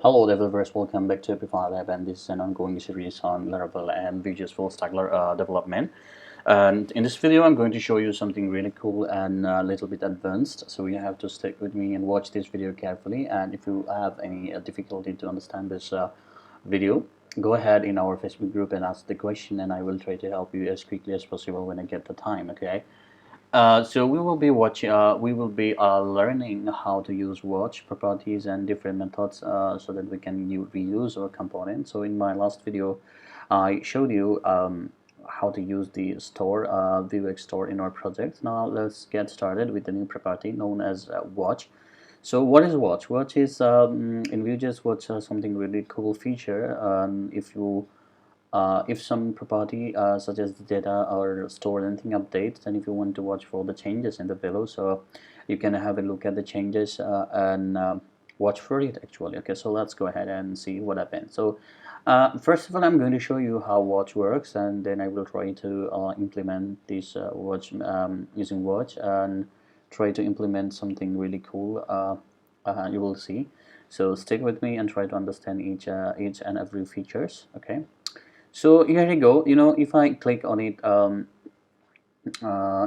Hello developers, welcome back to Amplify Lab, and this is an ongoing series on Laravel and Vue's full stack development. And in this video I'm going to show you something really cool and a little bit advanced, so you have to stick with me and watch this video carefully. And if you have any difficulty to understand this video, go ahead in our Facebook group and ask the question, and I will try to help you as quickly as possible when I get the time. Okay. So we will be learning how to use watch properties and different methods so that we can reuse our components. So in my last video, I showed you how to use the store, Vuex store in our project. Now let's get started with the new property known as watch. So what is watch? Watch is in Vue.js, watch something really cool feature. If some property such as the data or store anything updates, and if you want to watch for the changes in the value, so you can have a look at the changes and watch for it actually. Okay, so let's go ahead and see what happens. So first of all, I'm going to show you how watch works, and then I will try to implement this watch using watch, and try to implement something really cool. You will see. So stick with me and try to understand each and every features. Okay. So here you go. If I click on it,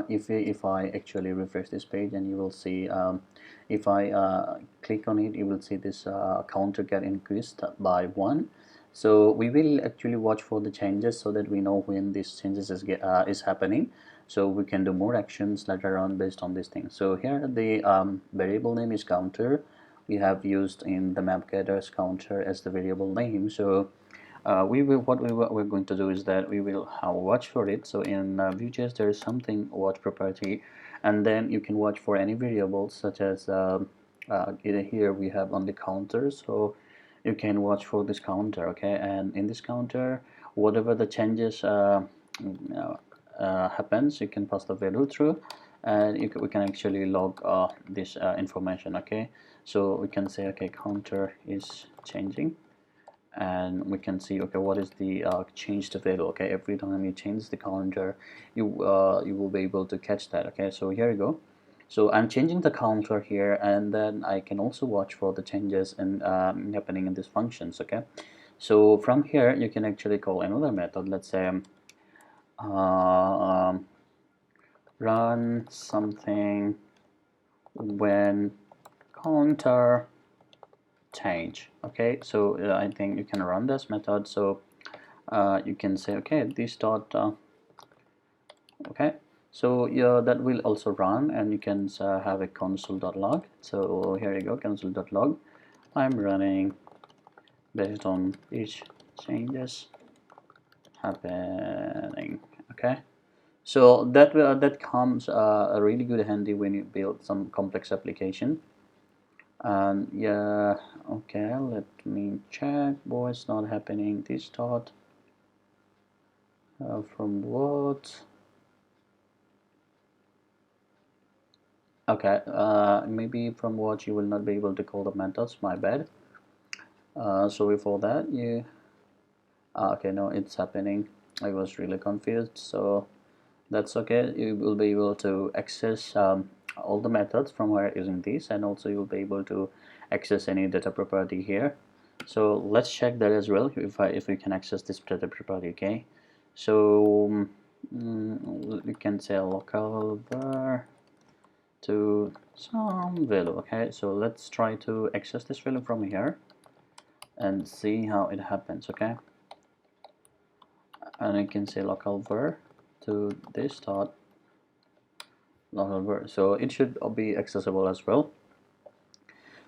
if I actually refresh this page, and you will see, if I click on it, you will see this counter get increased by 1. So we will actually watch for the changes so that we know when these changes is happening, so we can do more actions later on based on this thing. So here the variable name is counter. We have used in the map getters counter as the variable name. So we're going to do is that we will have watch for it. So in Vue.js there is something watch property, and then you can watch for any variables such as either here we have on the counter, so you can watch for this counter. Okay, and in this counter, whatever the changes happens, you can pass the value through, and we can actually log this information. Okay, so we can say, okay, counter is changing, and we can see, okay, what is the changed value. Okay, every time you change the counter, you will be able to catch that. Okay, so here you go. So I'm changing the counter here, and then I can also watch for the changes and happening in these functions. Okay, so from here you can actually call another method. Let's say run something when counter change. Okay, so I think you can run this method. So you can say, okay, this dot okay, so yeah, that will also run, and you can have a console.log. so here you go, console.log. I'm running based on each changes happening. Okay, so that comes a really good handy when you build some complex application. And yeah, okay, let me check. Boy, it's not happening. This dot from what? Okay, maybe from what you will not be able to call the methods. My bad. Sorry for that. Okay, no, it's happening. I was really confused. So that's okay. You will be able to access all the methods from where using these, and also you'll be able to access any data property here. So let's check that as well, if we can access this data property. Okay, so we can say local var to some value. Okay, so let's try to access this value from here and see how it happens. Okay, and I can say local var to this dot local var, so it should be accessible as well.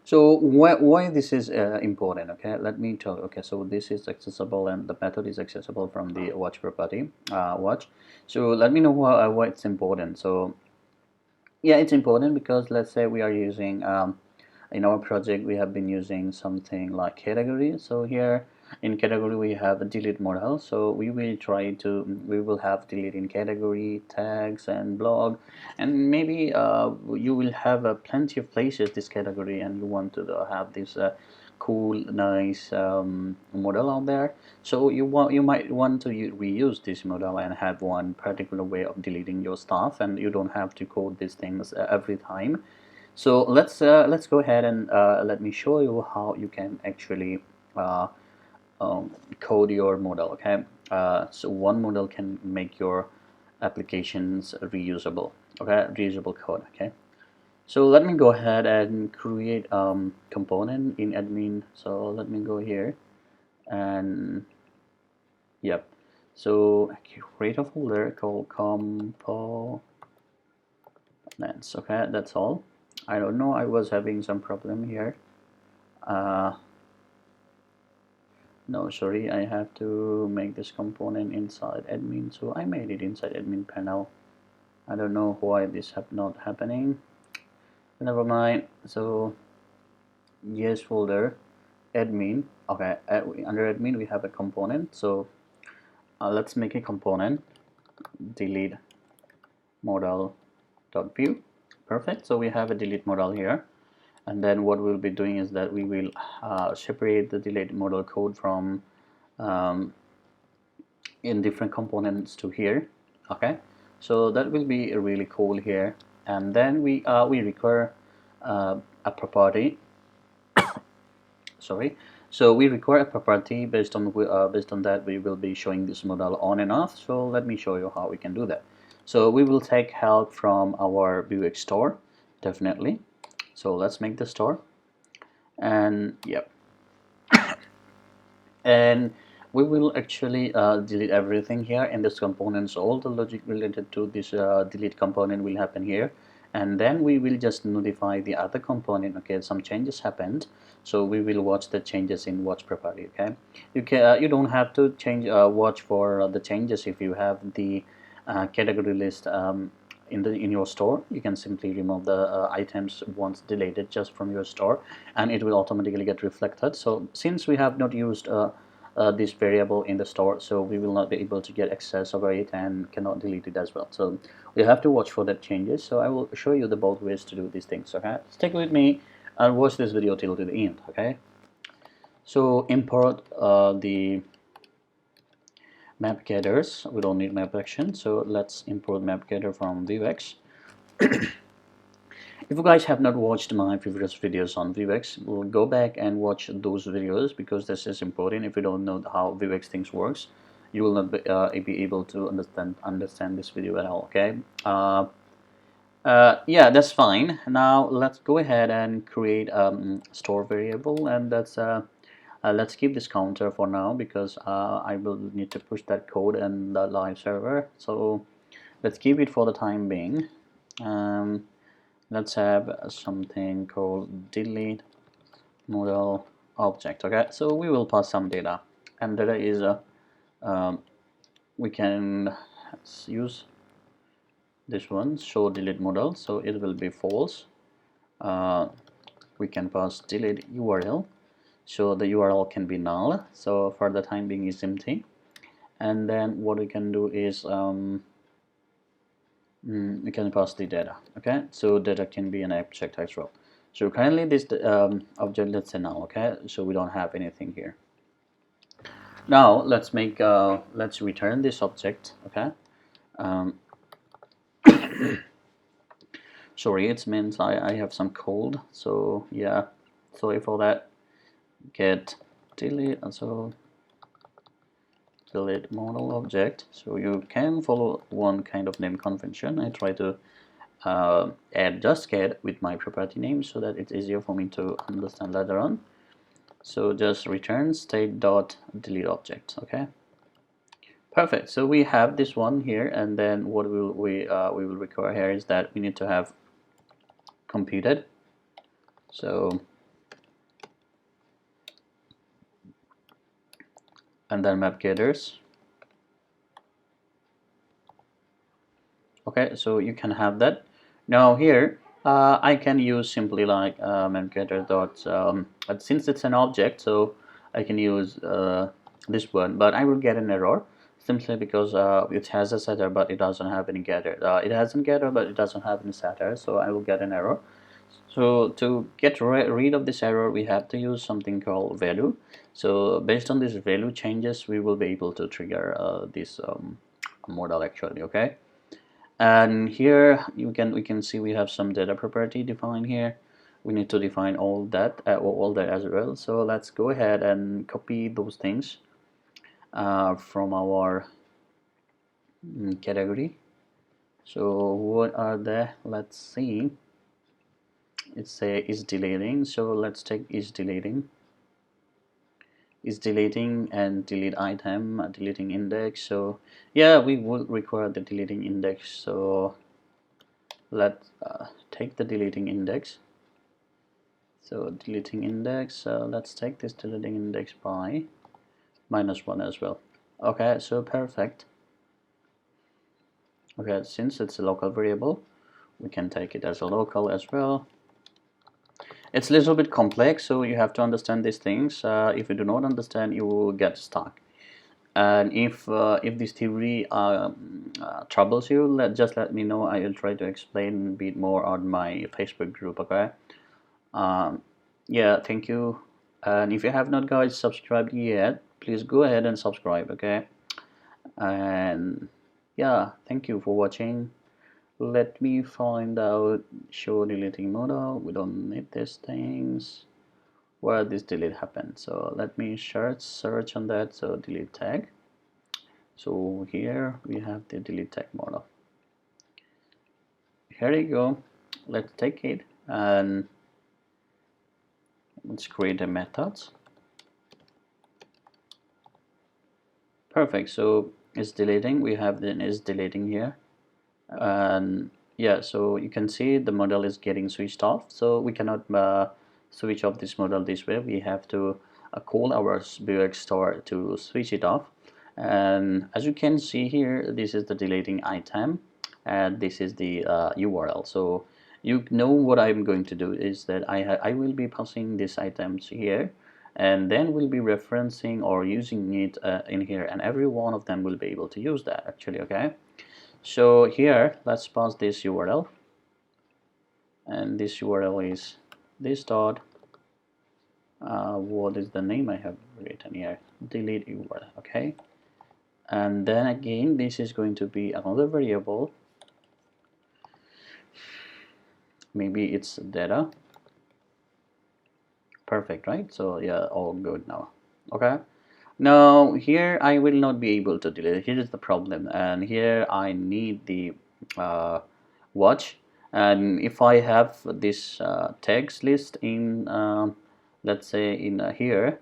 So why this is important? Okay, let me tell you. Okay, so this is accessible, and the method is accessible from the watch property watch. So let me know why it's important. So yeah, it's important because let's say we are using in our project we have been using something like category. So here in category we have a delete modal, so we will have delete in category, tags, and blog, and maybe you will have plenty of places this category, and you want to have this cool, nice model out there. So you might want to reuse this model and have one particular way of deleting your stuff, and you don't have to code these things every time. So let's go ahead and let me show you how you can actually uh, code your model. Okay, so one model can make your applications reusable. Okay, reusable code. Okay, so let me go ahead and create component in admin. So let me go here and yep. So create a folder called components. Okay, that's all. I don't know, I was having some problem here. No, sorry, I have to make this component inside admin, so I made it inside admin panel. I don't know why this have not happening. Never mind. So yes, folder admin. Okay, under admin we have a component. So let's make a component delete modal.view. Perfect. So we have a delete modal here, and then what we'll be doing is that we will separate the delete modal code from in different components to here. Okay, so that will be really cool here. And then we require a property. Sorry, so we require a property based on that we will be showing this modal on and off. So let me show you how we can do that. So we will take help from our Vuex store, definitely. So let's make the store, and yep, and we will actually delete everything here in this component. So all the logic related to this delete component will happen here, and then we will just notify the other component. Okay, some changes happened, so we will watch the changes in watch property. Okay, you don't have to change watch for the changes. If you have the category list in your store, you can simply remove the items once deleted just from your store, and it will automatically get reflected. So since we have not used this variable in the store, so we will not be able to get access over it and cannot delete it as well. So we have to watch for that changes. So I will show you the both ways to do these things. Okay, stick with me and watch this video till to the end. Okay, so import the map getters. We don't need map action, so let's import map getter from Vuex. If you guys have not watched my previous videos on Vuex, we'll go back and watch those videos, because this is important. If you don't know how Vuex things works, you will not be able to understand this video at all. Okay, yeah, that's fine. Now let's go ahead and create store variable, and let's keep this counter for now, because I will need to push that code in the live server. So let's keep it for the time being. Let's have something called delete modal object. Okay, so we will pass some data, and data is we can use this one, show delete modal, so it will be false. We can pass delete URL, so the URL can be null, so for the time being is empty. And then what we can do is we can pass the data. Okay, so data can be an object as well. So currently this object, let's say null. Okay, so we don't have anything here. Now let's make let's return this object. Okay, sorry, it means I have some cold, so yeah, sorry for that. Get delete, and so delete modal object. So you can follow one kind of name convention. I try to add just get with my property name, so that it's easier for me to understand later on. So just return state dot delete object. Okay, perfect. So we have this one here, and then what we will require here is that we need to have computed. So and then map getters. Okay, so you can have that. Now here I can use simply like map getter dot but since it's an object, so I can use this one, but I will get an error simply because it has a setter but it doesn't have any getter. It has a getter but it doesn't have any setter, so I will get an error. So to get rid of this error, we have to use something called value. So based on these value changes, we will be able to trigger this model actually. Okay, And here we can see we have some data property defined here. We need to define all that as well. So let's go ahead and copy those things from our category. So what are they? Let's see. It's a is deleting. So let's take is deleting and delete item, deleting index. So yeah, we will require the deleting index. So let's take the deleting index. So deleting index, let's take this deleting index by -1 as well. Okay, so perfect. Okay, since it's a local variable, we can take it as a local as well. It's a little bit complex, so you have to understand these things. If you do not understand, you will get stuck. And if this theory troubles you, just let me know. I will try to explain a bit more on my Facebook group. Okay. Yeah, thank you. And if you have not guys subscribed yet, please go ahead and subscribe. Okay. And yeah, thank you for watching. Let me find out show deleting modal. We don't need these things. Where this delete happened. So let me search on that. So delete tag. So here we have the delete tag model. Here you go. Let's take it and let's create a method. Perfect. So it's deleting. We have the is deleting here, and yeah. So you can see the model is getting switched off. So we cannot switch off this model this way. We have to call our Vuex store to switch it off. And as you can see here, this is the deleting item, and this is the URL. So you know what I'm going to do is that I will be passing these items here, and then we'll be referencing or using it in here, and every one of them will be able to use that actually. Okay, so here let's pass this URL, and this URL is this dot what is the name I have written here, delete URL. Okay, and then again this is going to be another variable, maybe it's data. Perfect, right? So yeah, all good now. Okay, now here I will not be able to delete. Here is the problem, and here I need the watch. And if I have this tags list in let's say in here,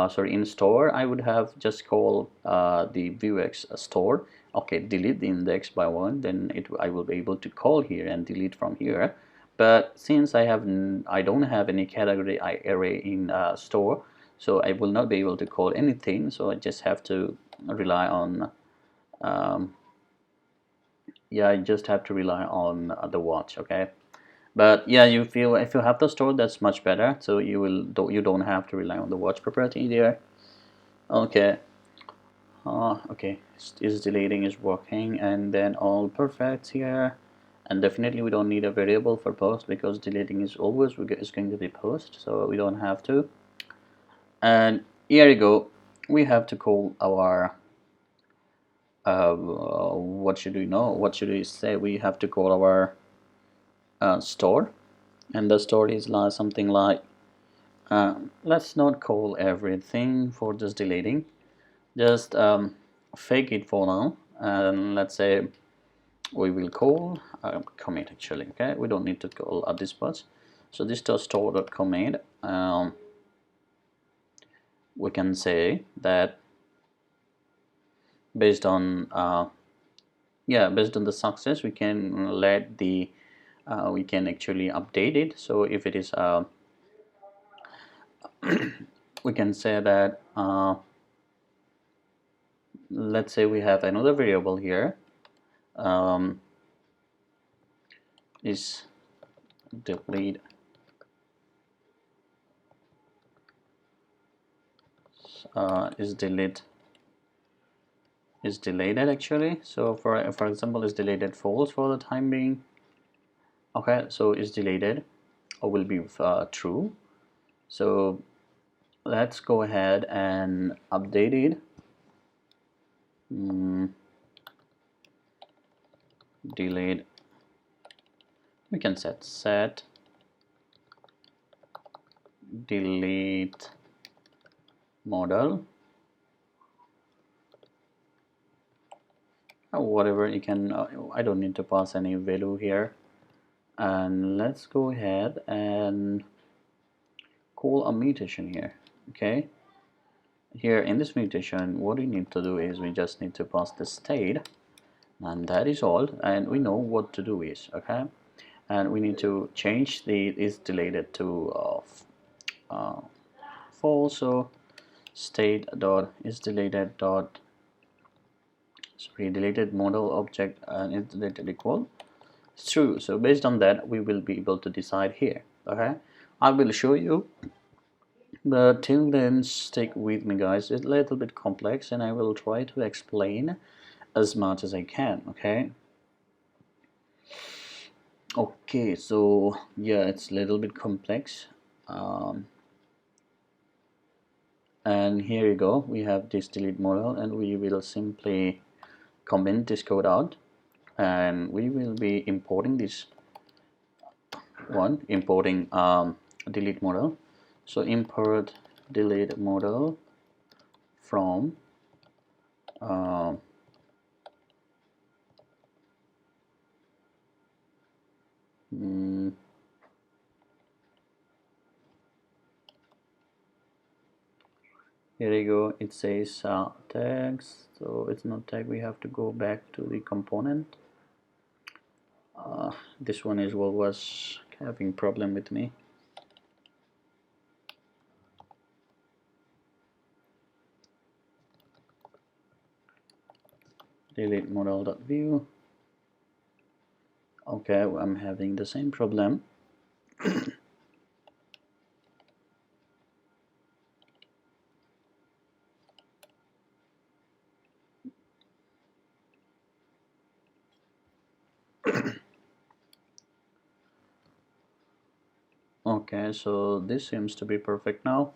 sorry, in store, I would have just call the Vuex store. Okay, delete the index by 1, then I will be able to call here and delete from here. But since I don't have any category array in store, so I will not be able to call anything. So I just have to rely on yeah, I just have to rely on the watch. Okay, but yeah, you feel if you have the store, that's much better. So you don't have to rely on the watch property there. Okay. Okay, is deleting is working, and then all perfect here. And definitely we don't need a variable for post because deleting is always is going to be post, so we don't have to. And here you go, we have to call our what should we know, what should we say, we have to call our store, and the store is like something like let's not call everything for just deleting, just fake it for now, and let's say we will call commit actually. Okay, we don't need to call at this part. So this does store.commit. We can say that based on based on the success, we can let the we can actually update it. So if it is we can say that let's say we have another variable here is delete is deleted actually. So for example, is deleted false for the time being. Okay, so is deleted or will be true. So let's go ahead and update it. delete, we can set delete modal, or whatever you can. I don't need to pass any value here, and let's go ahead and call a mutation here. Okay, here in this mutation what we need to do is we just need to pass the state, and that is all, and we know what to do is, okay, and we need to change the is deleted to false. So state dot is deleted dot deleted model object and is deleted equal true. So based on that we will be able to decide here. Okay, I will show you, but till then stick with me guys, it's a little bit complex and I will try to explain as much as I can. Okay, so yeah, it's a little bit complex, and here you go, we have this delete model, and we will simply comment this code out, and we will be importing this one, importing delete model. So import delete model from here you go, it says tags, so it's not tag, we have to go back to the component. This one is what was having problem with me. Delete model.view. Okay, I'm having the same problem. Okay, so this seems to be perfect now.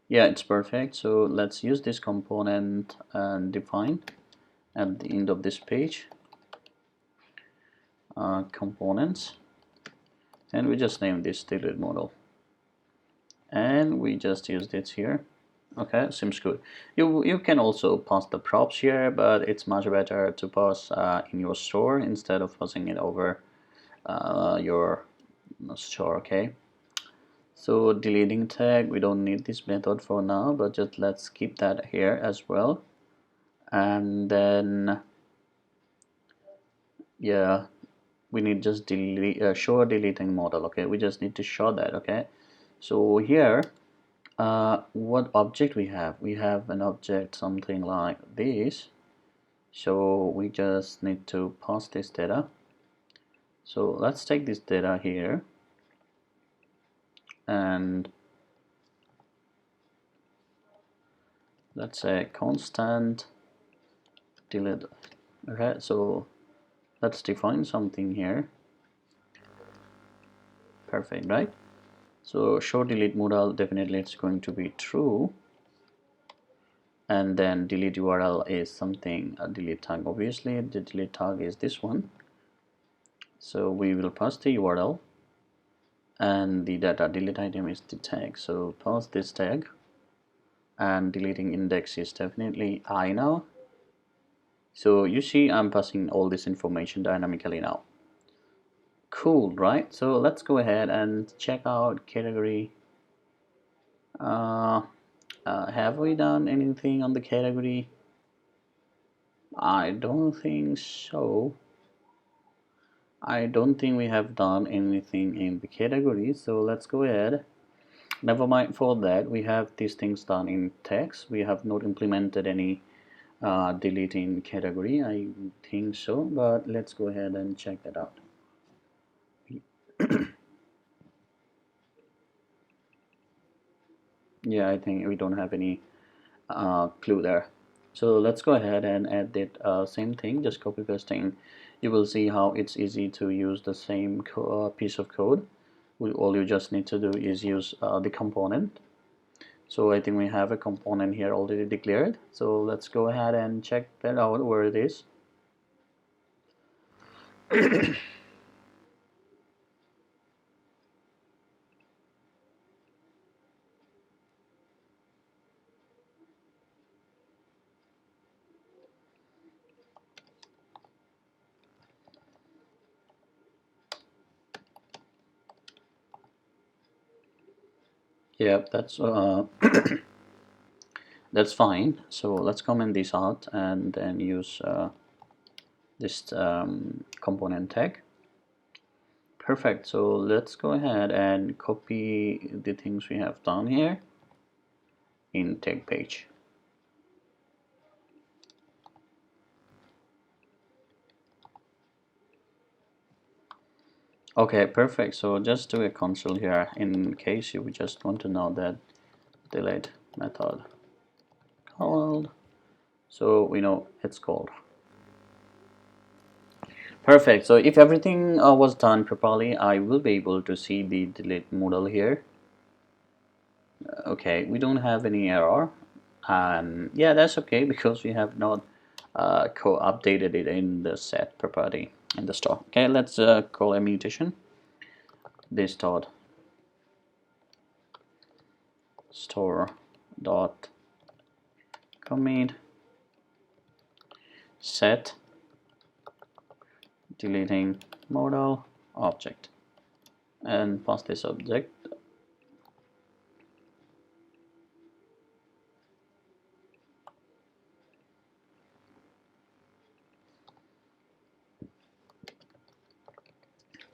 Yeah, it's perfect. So let's use this component and define at the end of this page components, and we just name this delete model, and we just use this here. Okay, seems good. You can also pass the props here, but it's much better to pass in your store instead of passing it over your store. Okay, so deleting tag, we don't need this method for now, but just let's keep that here as well. And then yeah, we need just delete show deleting model. Okay, we just need to show that. Okay, so here what object we have an object something like this, so we just need to pass this data. So let's take this data here and let's say constant delete. Okay, so let's define something here. Perfect, right? So show delete modal, definitely it's going to be true, and then delete URL is something a delete tag. Obviously the delete tag is this one, so we will pass the URL, and the data delete item is the tag, so pass this tag, and deleting index is definitely I now. So you see I'm passing all this information dynamically now. Cool, right? So let's go ahead and check out category. Have we done anything on the category? I don't think so. I don't think we have done anything in the category, so let's go ahead. Never mind for that, we have these things done in text. We have not implemented any deleting category, I think so, but let's go ahead and check that out. Yeah, I think we don't have any clue there. So let's go ahead and add that same thing, just copy pasting. You will see how it's easy to use the same piece of code. All you just need to do is use the component. So I think we have a component here already declared. So let's go ahead and check that out where it is. Yep, that's that's fine. So let's comment this out and then use this component tag. Perfect. So let's go ahead and copy the things we have done here in tag page. Okay, perfect. So just do a console here in case you just want to know that delete method called. So we know it's called. Perfect. So if everything was done properly, I will be able to see the delete modal here. Okay, we don't have any error. Yeah, that's okay because we have not co-updated it in the set property in the store. Okay, let's call a mutation. This dot store dot commit set deleting modal object and pass this object.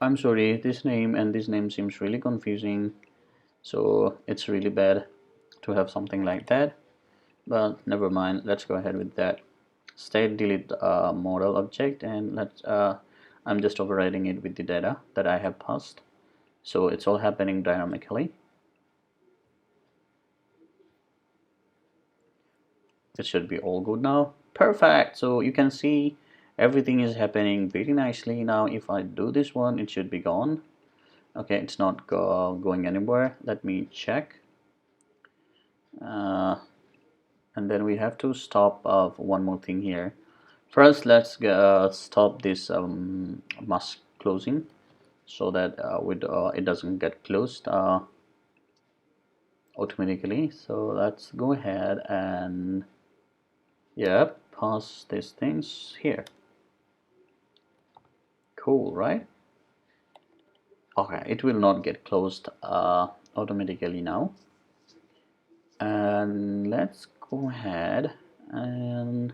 I'm sorry, this name and this name seems really confusing, so it's really bad to have something like that, but never mind, let's go ahead with that. State delete modal object, and let's I'm just overriding it with the data that I have passed, so it's all happening dynamically. It should be all good now. Perfect. So you can see everything is happening very nicely now. If I do this one, it should be gone. Okay, it's not going anywhere. Let me check. And then we have to stop one more thing here. First, let's stop this mask closing so that it doesn't get closed automatically. So let's go ahead and yep, pass these things here. Cool, right? Okay, it will not get closed automatically now. And let's go ahead and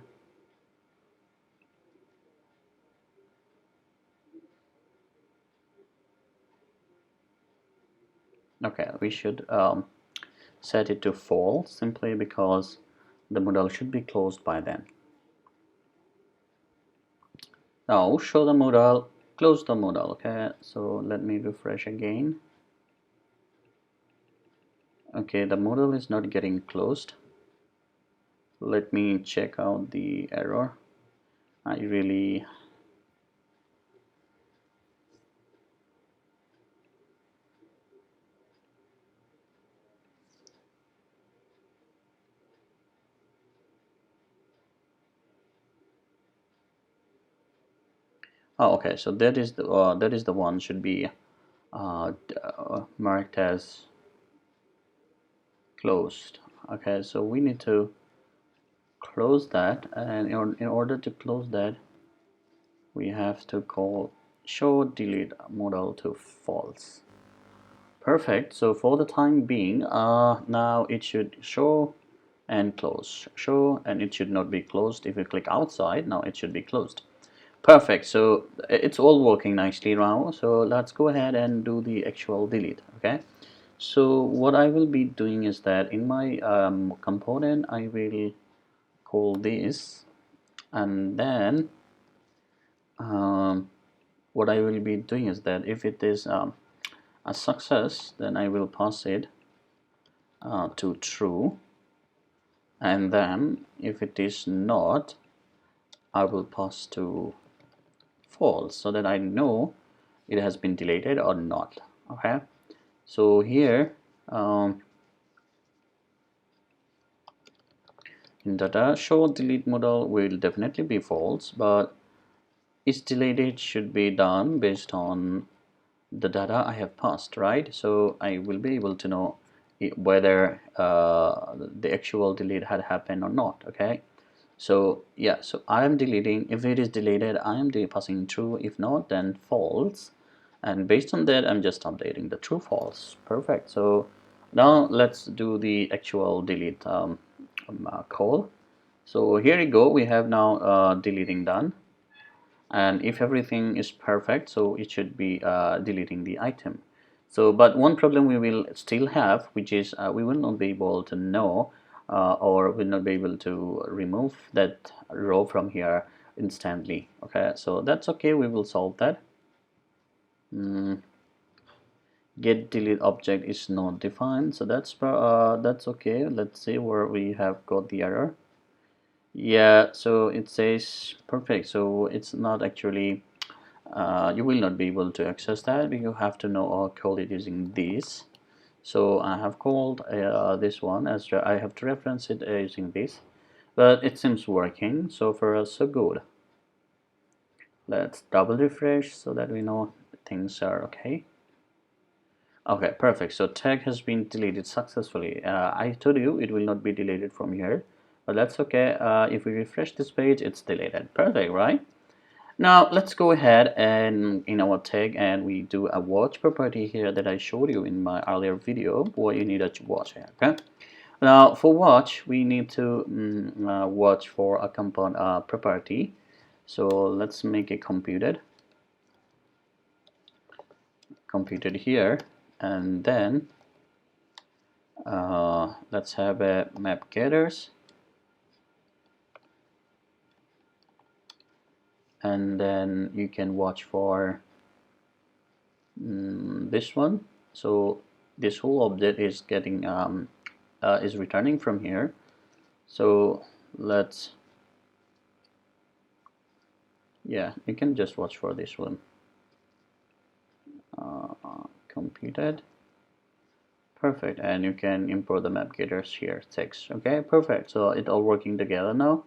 okay, we should set it to false simply because the modal should be closed by then. Now show the modal, close the modal. Okay, so let me refresh again. Okay, the modal is not getting closed. Let me check out the error. I really oh okay, so that is the one should be marked as closed. Okay, so we need to close that, and in order to close that we have to call show delete modal to false. Perfect. So for the time being now it should show and close, show, and it should not be closed. If you click outside, now it should be closed. Perfect. So it's all working nicely now. So let's go ahead and do the actual delete. Okay, so what I will be doing is that in my component I will call this, and then what I will be doing is that if it is a success, then I will pass it to true, and then if it is not, I will pass to false so that I know it has been deleted or not. Okay, so here in data show delete modal will definitely be false, but is deleted should be done based on the data I have passed, right? So I will be able to know whether the actual delete had happened or not. Okay, so yeah, so I am deleting. If it is deleted, I am passing true. If not, then false. And based on that, I'm just updating the true false. Perfect. So now let's do the actual delete call. So here you go. We have now deleting done. And if everything is perfect, so it should be deleting the item. So but one problem we will still have, which is we will not be able to know or will not be able to remove that row from here instantly. Okay, so that's okay, we will solve that. Get delete object is not defined, so that's okay. Let's see where we have got the error. Yeah, so it says perfect, so it's not actually you will not be able to access that. You have to know or call it using this. So I have called this one as I have to reference it using this, but it seems working. So for us, so good. Let's double refresh so that we know things are okay. Okay, perfect. So tag has been deleted successfully. I told you it will not be deleted from here, but that's okay. If we refresh this page, it's deleted. Perfect, right? Now let's go ahead and in our tag and we do a watch property here that I showed you in my earlier video where you need a watch here. Okay. Now for watch we need to watch for a compound property. So let's make it computed here, and then let's have a map getters, and then you can watch for this one. So this whole object is getting is returning from here. So let's, yeah, you can just watch for this one. Computed. Perfect, and you can import the map getters here text. Okay, perfect. So it all working together now.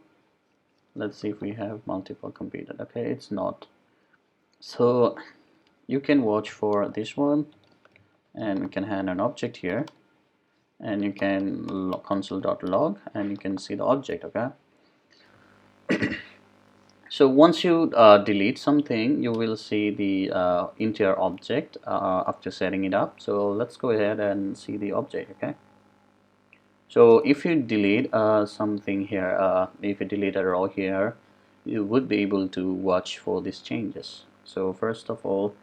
Let's see if we have multiple computed. Okay, it's not. So you can watch for this one, and we can hand an object here, and you can console.log, and you can see the object. Okay. So once you delete something, you will see the entire object after setting it up. So let's go ahead and see the object. Okay. So if you delete something here, if you delete a row here, you would be able to watch for these changes. So first of all,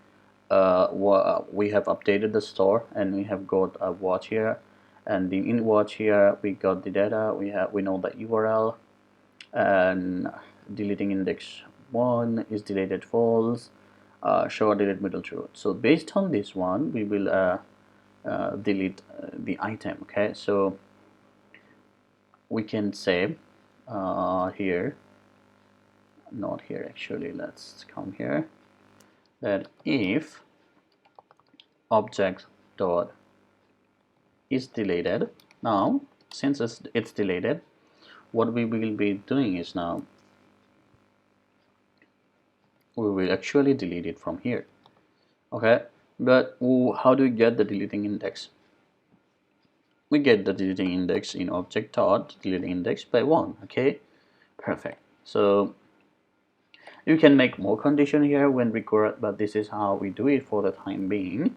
we have updated the store and we have got a watch here, and the in watch here we got the data. We know the URL, and deleting index 1 is deleted false, show delete middle true. So based on this one we will delete the item. Okay, so we can say here, not here actually, let's come here, that if object dot is deleted, now since it's deleted, what we will be doing is now we will actually delete it from here. Okay, but how do we get the deleting index? We get the deleting index in object dot deleting index by 1. Okay, perfect. So you can make more condition here when required, but this is how we do it for the time being.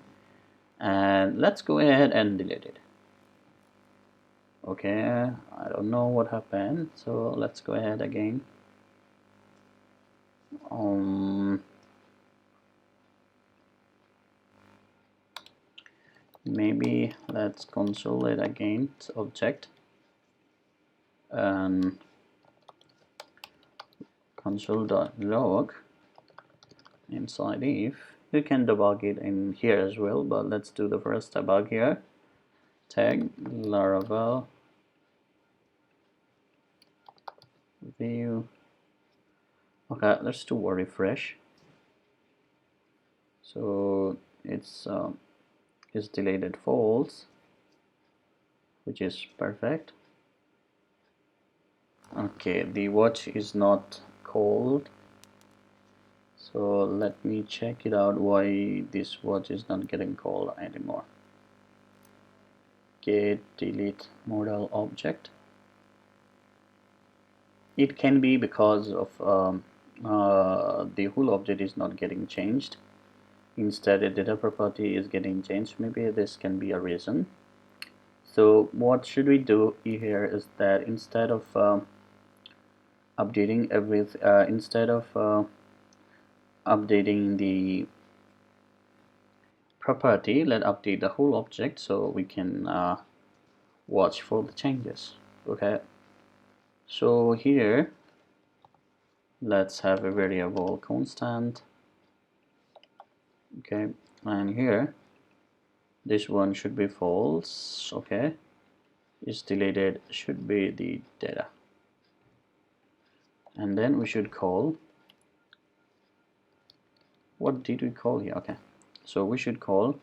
And let's go ahead and delete it. Okay, I don't know what happened, so let's go ahead again. Maybe let's console it against object and console.log inside if. You can debug it in here as well, but let's do the first debug here. Tag Laravel Vue. Okay, let's do a refresh. So it's deleted false, which is perfect. Okay, the watch is not called, So let me check it out why this watch is not getting called anymore. Get delete modal object. It can be because of the whole object is not getting changed. Instead, a data property is getting changed. Maybe this can be a reason. So what should we do here is that instead of updating updating the property, let's update the whole object so we can watch for the changes. Okay, so here let's have a variable constant. Okay, and here this one should be false. Okay, is deleted should be the data, and then we should call, what did we call here? Okay, so we should call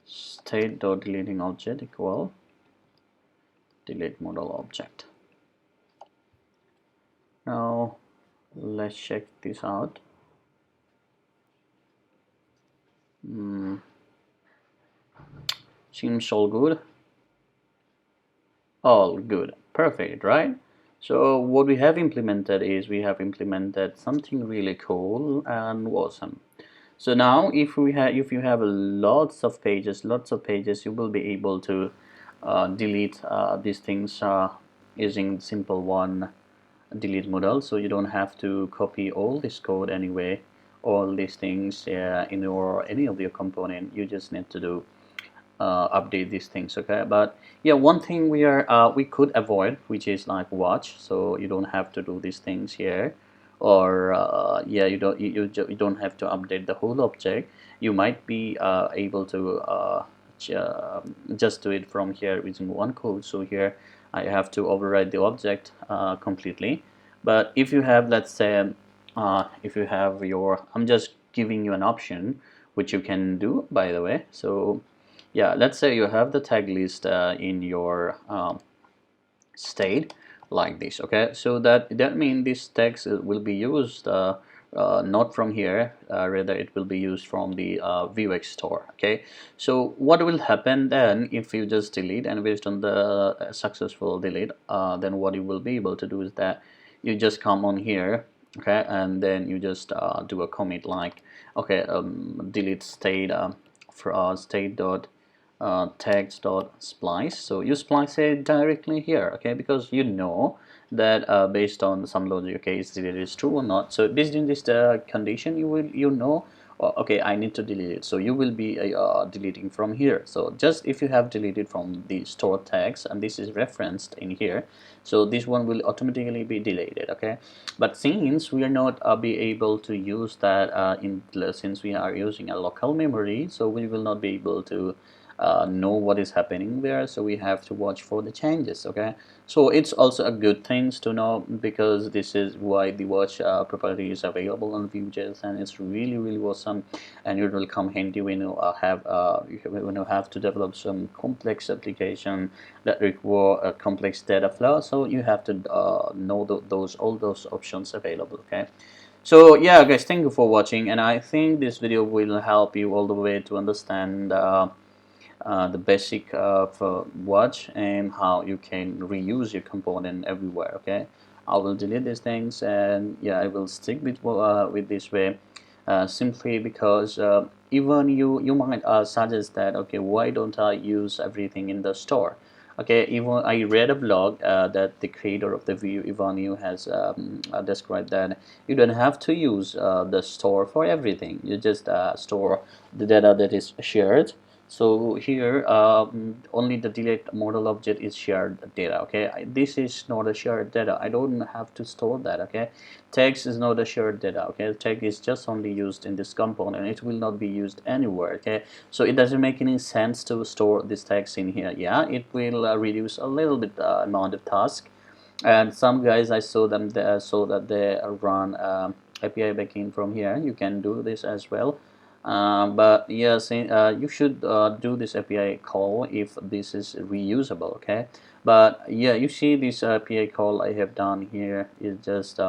state.deleting object equal delete modal object. Now let's check this out. Seems all good. All good, perfect, right? So what we have implemented is we have implemented something really cool and awesome. So now if you have lots of pages, you will be able to delete these things using simple one delete modal. So you don't have to copy all this code anyway, all these things in your any of your component. You just need to do update these things. Okay, but yeah, one thing we could avoid, which is like watch, so you don't have to do these things here, or yeah, you don't have to update the whole object. You might be able to just do it from here using one code. So here I have to override the object completely. But if you have, let's say, if you have your, I'm just giving you an option which you can do, by the way. So yeah, let's say you have the tag list in your state like this. Okay, so that means this text will be used not from here, rather it will be used from the Vuex store. Okay, so what will happen then if you just delete, and based on the successful delete, then what you will be able to do is that you just come on here, okay, and then you just do a commit like, okay, delete state for state dot text.splice. So you splice it directly here, okay, because you know that based on some logic, okay, is it is true or not. So based on this condition, you know, okay, I need to delete it. So you will be deleting from here. So just if you have deleted from the store text and this is referenced in here, so this one will automatically be deleted. Okay, but since we are not be able to use that since we are using a local memory, so we will not be able to know what is happening there, so we have to watch for the changes. Okay, so it's also a good thing to know, because this is why the watch property is available on Vue.js, and it's really awesome, and it will come handy when you when you have to develop some complex application that require a complex data flow. So you have to know all those options available. Okay, so yeah guys, thank you for watching, and I think this video will help you all the way to understand the basic of watch and how you can reuse your component everywhere. Okay, I will delete these things, and yeah, I will stick with this way, simply because even you might suggest that, okay, why don't I use everything in the store? Okay, even I read a blog that the creator of the Vue, Ivan, has described that you don't have to use the store for everything. You just store the data that is shared. So here only the delete modal object is shared data. Okay, this is not a shared data. I don't have to store that. Okay, text is not a shared data. Okay, text is just only used in this component. It will not be used anywhere. Okay, so it doesn't make any sense to store this text in here. Yeah, it will reduce a little bit amount of task, and some guys I saw them there, so that they run API backend from here. You can do this as well. But yes, you should do this API call if this is reusable. Okay, but yeah, you see this API call I have done here is just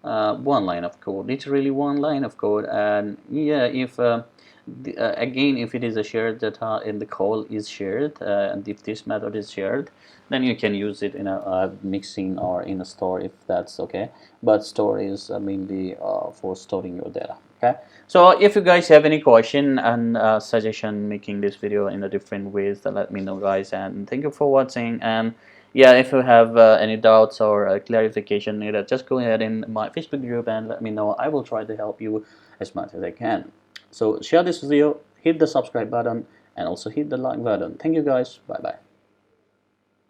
one line of code, literally one line of code. And yeah, if again, if it is a shared data and the call is shared, and if this method is shared, then you can use it in a mixing or in a store, if that's okay. But store is mainly for storing your data. Okay, so if you guys have any question and suggestion making this video in a different ways, then let me know, guys. And thank you for watching. And yeah, if you have any doubts or clarification needed, just go ahead in my Facebook group and let me know. I will try to help you as much as I can. So share this video, hit the subscribe button, and also hit the like button. Thank you, guys. Bye bye.